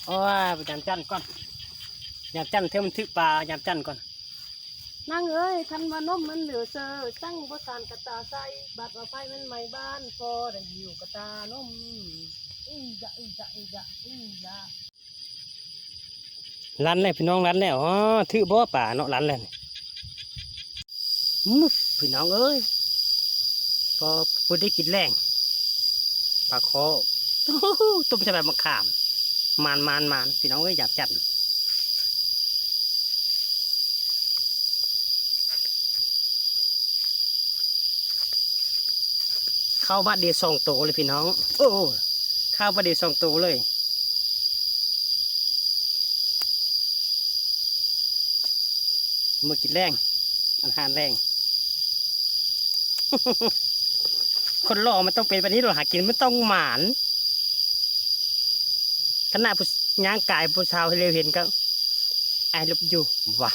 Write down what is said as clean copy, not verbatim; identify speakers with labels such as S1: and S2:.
S1: โอ้ยไปยามจันก่อนยามจันเท่ามันทึกปลายามจันก่อน
S2: นั่งเอ้ยคันว่านมมันเหลือเซอตั้งบ่สานกระตาใสบาดว่าไฟมันไหม้บ้านพอได้อยู่กระตานม
S1: รันเลยพี่น้องรันแล้วอ๋อทึกบ่ป่าเนาะรันแล้วพี่น้องเอ้ยพอพูดได้กินแรงปลาคอต้มใส่ใบมะขามมานพี่น้องเอ้ยอยากจัดข้าวบาดเดียวสองโตเลยพี่น้องโอ้ข้าวบาดเดียวสองโตเลยมือกินแรงอาหารแรง คนรอมันต้องเป็นแบบนี้เราหากินไม่ต้องหมานขณะผู้ย่างกายผู้ชาวให้เร็วเห็นก็ไอ้ลบอยู่ว่ะ